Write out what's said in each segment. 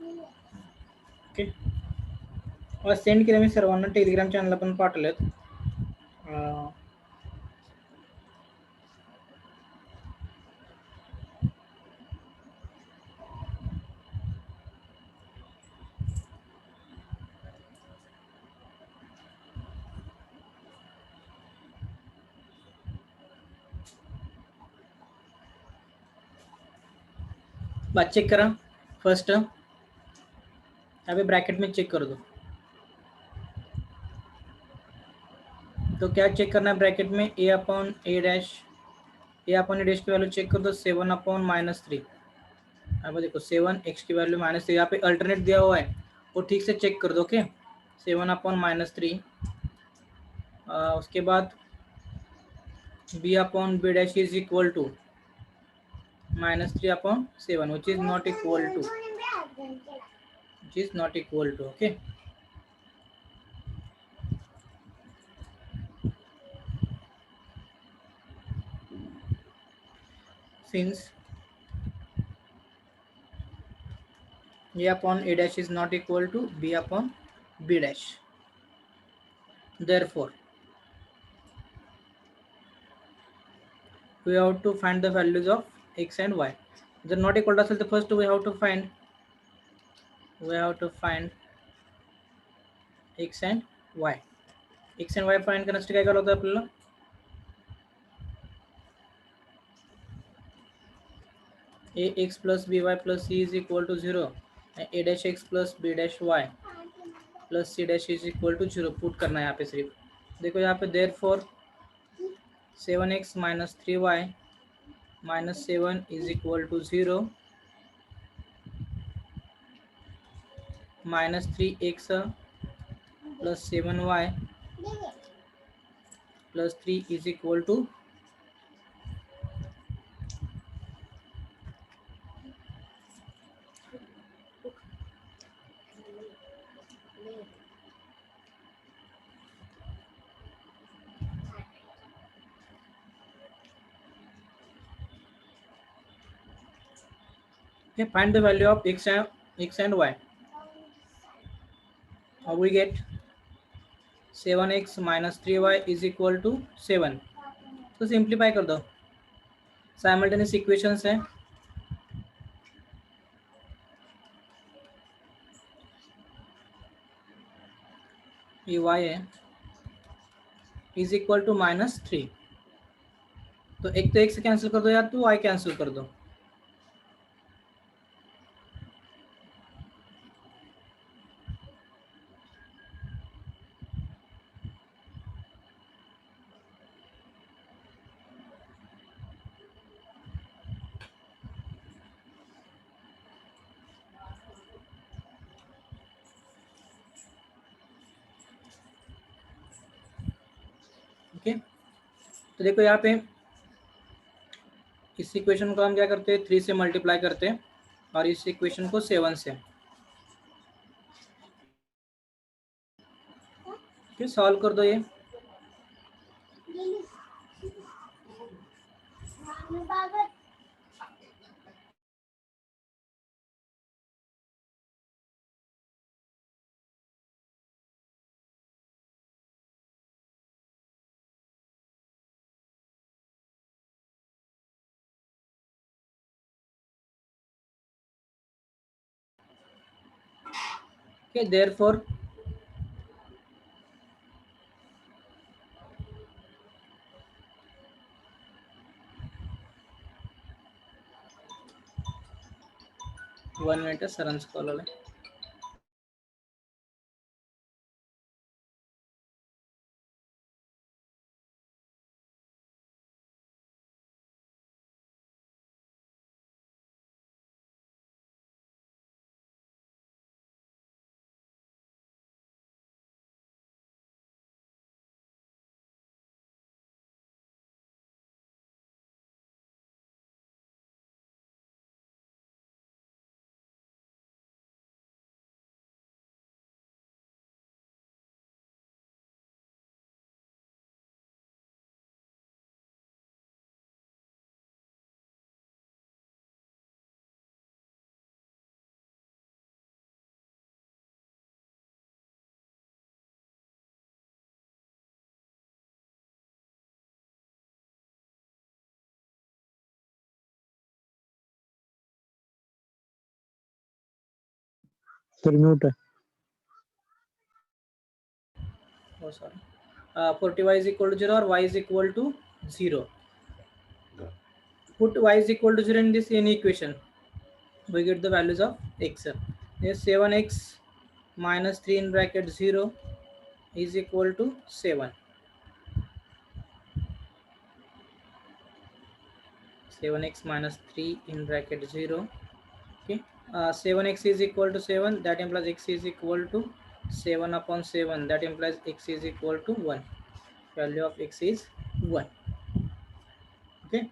Okay, send केलं मी सर्वांना, Telegram चॅनलला पण पाठवलेत. बात चेक करा फर्स्ट, अभी ब्रैकेट में चेक कर दो. तो क्या चेक करना है ब्रैकेट में, ए अपॉन ए डैश, ए अपॉन ए डैश की वैल्यू चेक कर दो 7 अपॉन -3. अब देखो 7x की वैल्यू -3, यहाँ पे अल्टरनेट दिया हुआ है वो ठीक से चेक कर दो. ओके, 7 अपॉन -3, उसके बाद b upon b dash is equal to -3 upon 7 which is not equal to, okay. Since a upon a dash is not equal to b upon b dash, therefore we have to find the values of x and y. Jर not equal असेल तर first we have to find x and y. x and y find करण्यासाठी काय करावं लागतं आपल्याला, ax plus by plus c is equal to 0, a dash x plus b dash y plus c dash is equal to 0 put करना है यहाँ पे. सिर्फ देखो यहाँ पे therefore 7x minus 3y minus 7 is equal to 0, minus 3x plus 7y plus 3 is equal to okay. Find the value of x and y. How we get 7x minus 3y is equal to 7. तो simplify कर दो, simultaneous equations है. ये y है is equal to -3, तो एक तो x cancel कर दो या तो y कैंसिल कर दो. ओके, तो देखो यहाँ पे इस इक्वेशन को हम क्या करते हैं, 3 से मल्टीप्लाई करते हैं और इस इक्वेशन को 7 से. फिर सॉल्व कर दो ये. Okay, therefore 1 minute सरांचं कॉल आलाय. सर म्यूट है. Oh, sorry. Put y is equal to 0 or y is equal to 0. Put y is equal to 0 in this any equation. We get the values of x. Yes, 7x minus 3 in bracket 0 is equal to 7. 7x minus 3 in bracket 0. Okay. 7x is equal to 7. That implies x is equal to 7 upon 7. That implies x is equal to 1. Value of x is 1. Okay.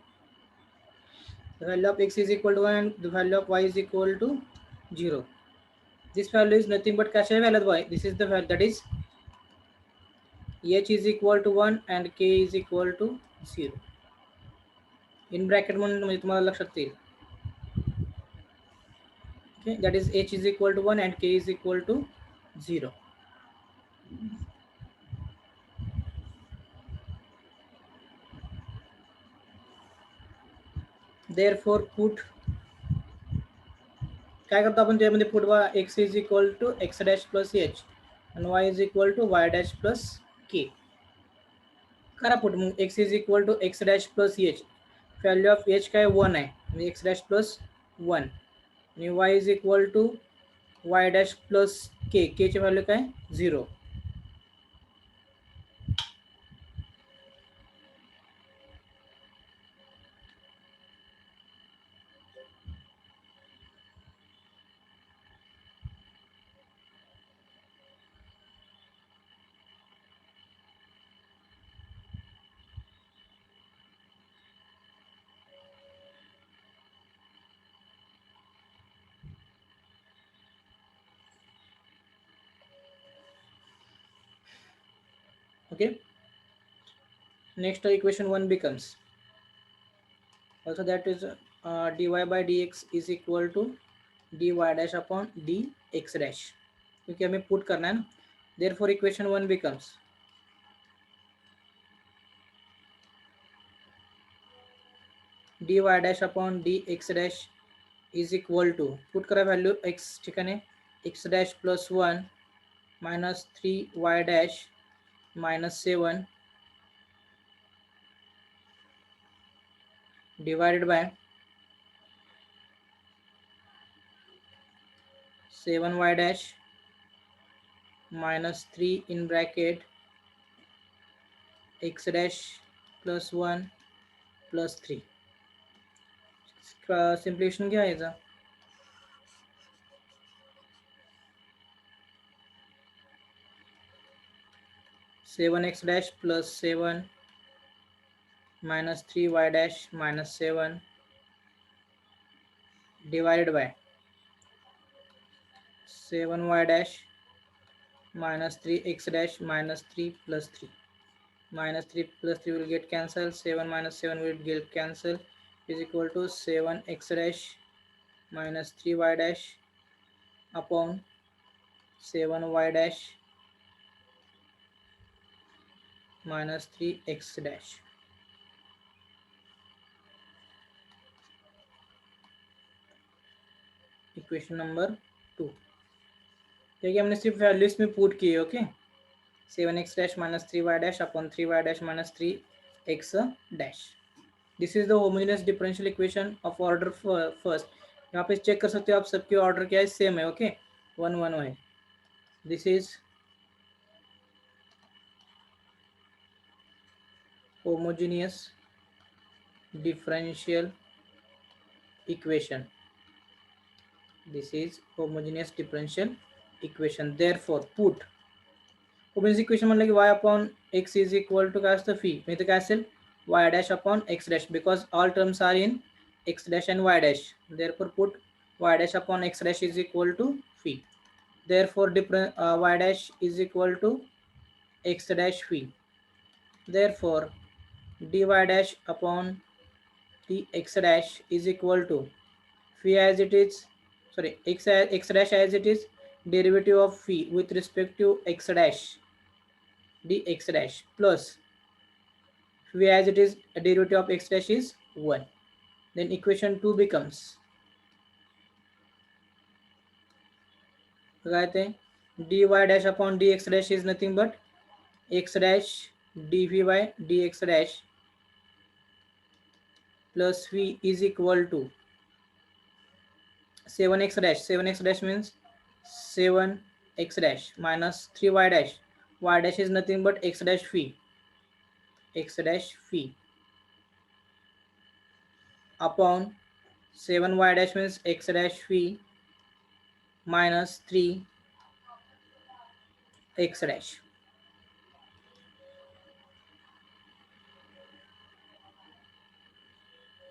The value of x is equal to 1 and the value of y is equal to 0. This value is nothing but कैसे value of y. This is the value, that is h is equal to 1 and k is equal to 0. In bracket म्हणून म्हणजे तुम्हाला लक्षात येईल. Okay, that is h is equal to 1 and k is equal to 0. Therefore put काय करतो आपण त्यामध्ये put x is equal to x dash plus h and y is equal to y dash plus k. करा put mug x is equal to x dash plus h. Value of h काय 1 आहे म्हणजे x dash plus 1 आणि y is equal to y dash plus k. k ची value काय 0. Okay, next equation 1 becomes also that is dy by dx is equal to dy dash upon dx dash क्योंकि हमें put करना है ना. Therefore equation 1 becomes dy dash upon dx dash is equal to put करा value x ठिकाणी x dash plus 1 minus 3y dash minus 7 divided by 7y dash minus 3 in bracket x dash plus 1 plus 3. Simplification क्या आएगा 7x dash plus 7 minus 3y dash minus 7 divided by 7y dash minus 3x dash minus 3 plus 3. Minus 3 plus 3 will get cancelled. 7 minus 7 will get cancelled is equal to 7x dash minus 3y dash upon 7y dash minus 3x dash. Equation number 2. देखिए हमने सिर्फ values में put किए. Okay 7x dash minus 3y dash upon 3y dash minus 3x dash. This is the homogeneous differential equation of order first. यहाँ पे check कर सकते हो आप सबके ऑर्डर क्या है सेम है. ओके 1 1 है. This is homogeneous differential equation. This is homogeneous differential equation. Therefore put homogeneous equation मतलब कि y upon x is equal to क्या असतं phi नहीं तो क्या असेल y dash upon x dash because all terms are in x dash and y dash. Therefore put y dash upon x dash is equal to phi. Therefore y dash is equal to x dash phi. Therefore dy dash upon dx dash is equal to phi as it is, sorry x dash as it is derivative of phi with respect to x dash dx dash plus phi as it is a derivative of x dash is 1. Then equation 2 becomes तो क्या कहते हैं dy dash upon dx dash is nothing but x dash dv by dx dash plus v is equal to 7x dash. 7x dash means 7x dash minus 3y dash. Y dash is nothing but x dash phi. X dash phi upon 7y dash means x dash phi minus 3x dash.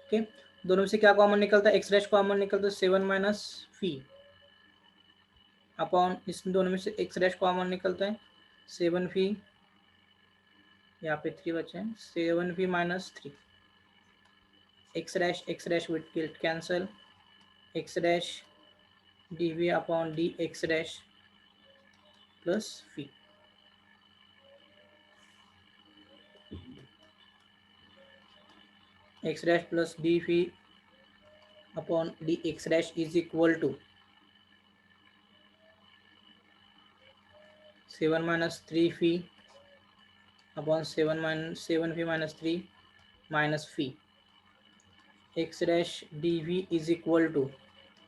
Okay दोनों में से क्या common निकलता है? x dash common निकलता है 7 minus फी upon इसमें दोनों में से x dash कॉमन निकलता है 7 फी, यहाँ पे 3 बचे हैं 7 phi minus 3 x dash will get cancel x dash dv upon dx dash plus phi. X dash plus d phi upon dx dash is equal to 7 minus 3 phi upon 7 phi minus 3 minus phi. X dash dv is equal to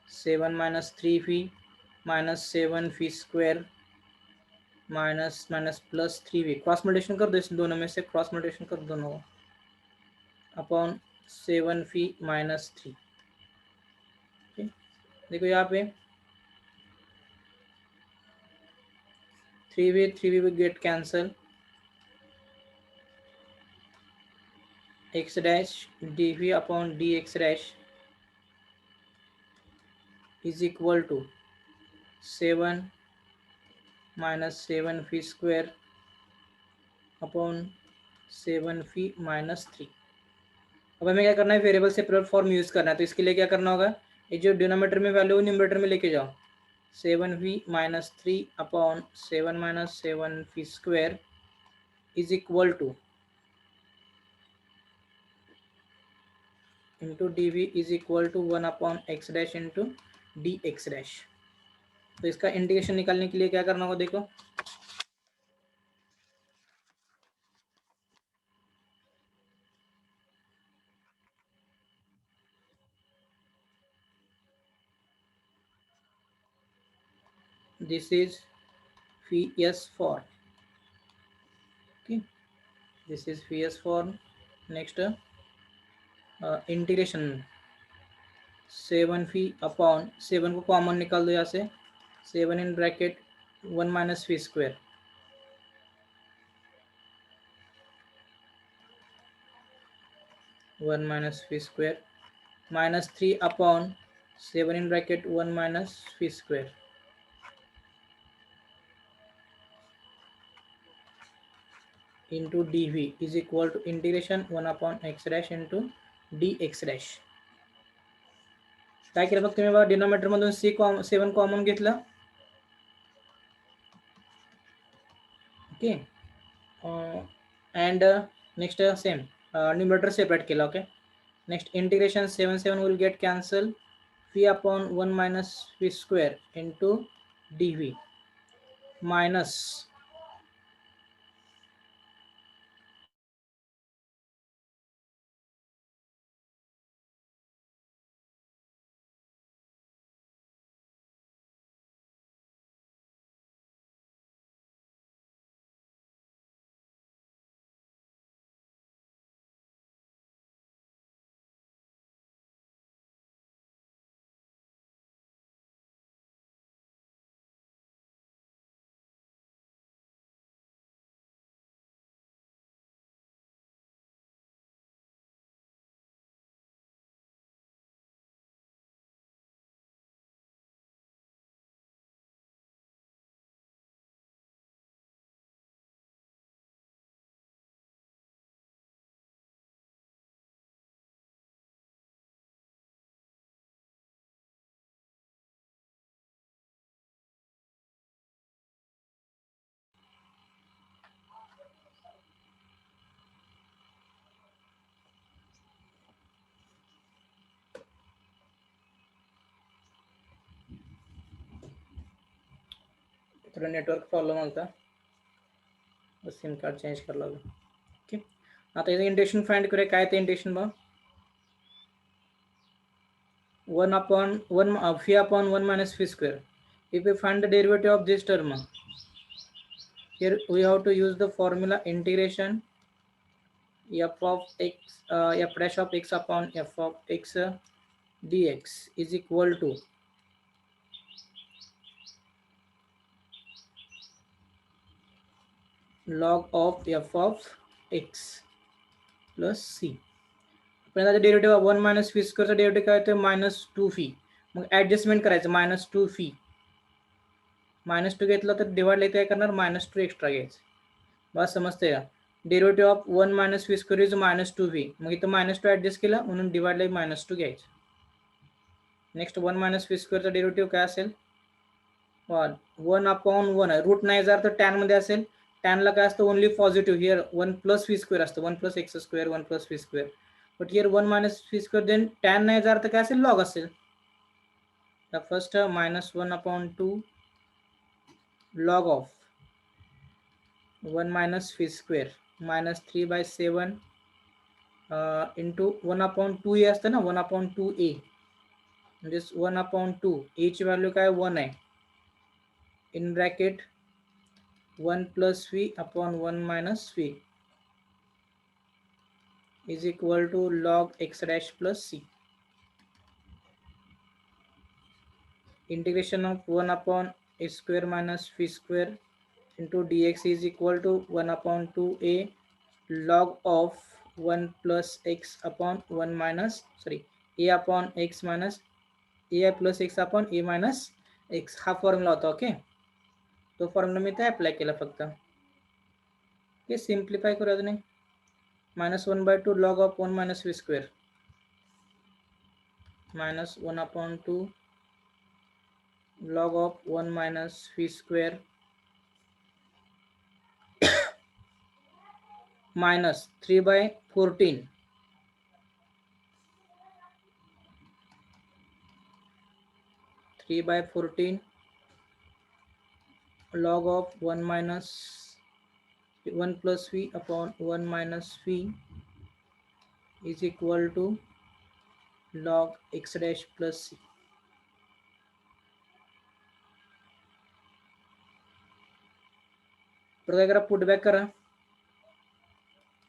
7 minus 3 phi minus 7 phi square minus plus 3 phi. Cross multiplication कर दो इस दोनों में से, cross multiplication कर दो दोनों को अपॉन 7 phi minus 3. देखो यहाँ पे 3v will get cancel x dash dv upon dx dash is equal to 7 minus 7 phi square upon 7 phi minus 3. अब हमें क्या करना है? वेरिएबल सेपरेट फॉर्म यूज करना है. तो इसके लिए क्या करना होगा? ये जो डिनोमिनेटर में वैल्यू न्यूमरेटर में लेके जाओ 7 phi minus 3 upon 7 minus 7 phi square is equal to into D V is equal to 1 upon X dash into D X dash. तो इसका इंटीग्रेशन निकालने के लिए क्या करना होगा? देखो this is phi s form. Okay, this is phi s form. Next integration 7 phi upon 7 को कॉमन निकाल दो यहाँ से 7 in bracket 1 minus phi square 1 minus phi square minus 3 upon 7 in bracket 1 minus phi square into D V is equal to integration 1 upon X dash into D X dash. काय केलं फक्त मी बघा denominator मधून 7 common घेतलं. Okay and next same numerator separate केला. Okay next integration 7 will get cancel phi upon 1 minus phi square into dv minus थोडं network problem होता, SIM card change करला होता. ओके, आता याचं इंटिग्रेशन फाइंड करूया. काय ते इंटिग्रेशन बघ, 1/1 phi upon 1 minus phi square. If we find the derivative of this term, here we have to use the formula integration f of x f dash of x upon f of x dx is equal to log of f of x plus c. पहिला derivative 1 minus phi square चा derivative काय होतं -2 phi. मग adjustment करायचं, -2 phi. -2 घेतलं तर डिवाइडला काय करणार, -2 extra घ्यायचं. बस समजते का. Derivative of 1 minus phi square is -2 phi. मग इथं -2 ऍडजस्ट केला म्हणून डिवाइडला -2 घ्यायचं. नेक्स्ट 1 minus phi square चा डेरिव्हेटिव्ह काय असेल, 1/1 आहे. रूट नाही जर तर टॅन मध्ये असेल. टॅनला काय असतं, only positive. Here 1 plus phi square असतं, 1 plus x square 1 plus phi square. But here 1 minus phi square, then tan नाही जर तर काय असेल, लॉग असेल. The first -1/2 log of 1 minus phi square -3/7 into 1/2a असतं ना, 1/2a म्हणजे 1/2 a ची व्हॅल्यू काय 1 आहे. In bracket 1 plus phi upon 1 minus phi is equal to log x dash plus c. Integration of 1 upon a square minus phi square into dx is equal to 1/2a log of 1 plus x upon 1 minus a upon x minus a plus x upon a minus x. हा formula होता. Okay, तो formula मी इथे apply केला फक्त. हे simplify करूया नाही. -1/2 log of 1 minus phi square -1/2 log of 1 minus phi square minus 3/14 log of 1 minus 1 plus phi upon 1 minus phi is equal to log x dash plus c. काय करा, put back करा.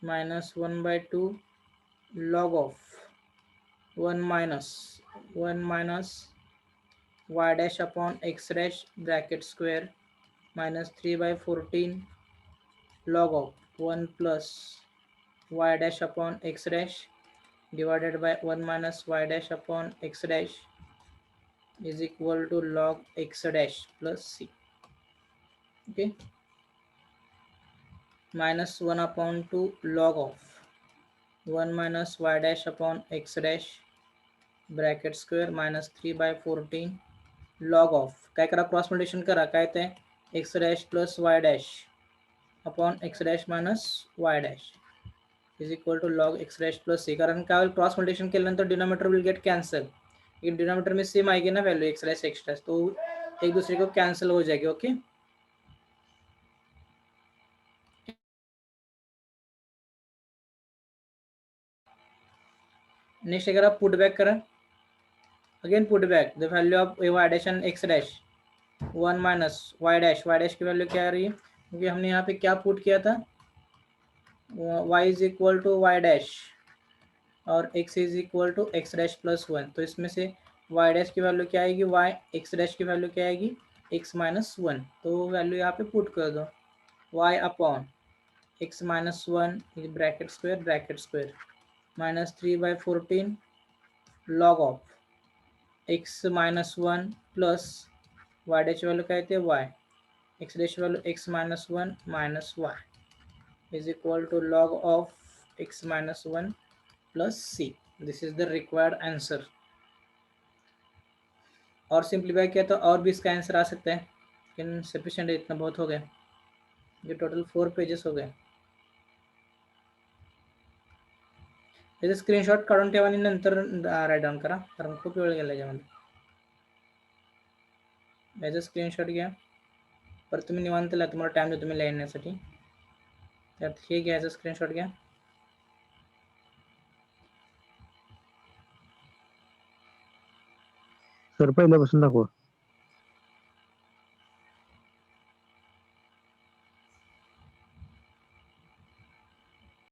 -1/2 log of 1 minus y dash upon x dash bracket square minus 3/14 log of 1 plus y dash upon x dash divided by 1 minus y dash upon x dash is equal to log x dash plus c. Okay, -1/2 log of 1 minus y dash upon x dash bracket square minus 3/14 log of काय करा, cross multiplication करा. काय ते x dash plus y dash upon x dash minus y dash is equal to log x dash plus c. कारण काय होईल, cross multiplication केल्यानंतर denominator will get cancel. In denominator में सेम आएगी ना वैल्यू x dash, तो एक दूसरे को कैंसिल हो जाएगी. ओके, नेक्स्ट अगर आप पुट बैक करें, again put back the value of y dash and x dash 1 minus y dash की वैल्यू क्या आ रही है, क्योंकि हमने यहाँ पे क्या पुट किया था, y is equal to y dash और x is equal to x dash plus 1. तो इसमें से y dash की वैल्यू क्या आएगी, x dash की वैल्यू क्या आएगी, x minus 1. तो वैल्यू यहाँ पे पुट कर दो, y upon x minus 1 bracket square minus 3/14 log of x minus 1 plus y dash value क्या है y, x dash value x minus 1 minus y is equal to log of x minus 1 plus c. This is the required answer. और simplify किया तो और भी इसका answer आ सकता है, लेकिन सफिशिएंट है, इतना बहुत हो गया. ये टोटल 4 पेजेस हो गए. याचा स्क्रीनशॉट काढून ठेवा आणि नंतर राईट डाऊन करा, कारण खूप वेळ गेला याच्यामध्ये. याचा स्क्रीनशॉट घ्या परत तुम्ही निवांत लिहा, तुम्हाला टाइम देतो तुम्ही लिहिण्यासाठी. त्यात हे घ्यायचं, स्क्रीनशॉट घ्या. सर पहिल्यापासून दाखवा.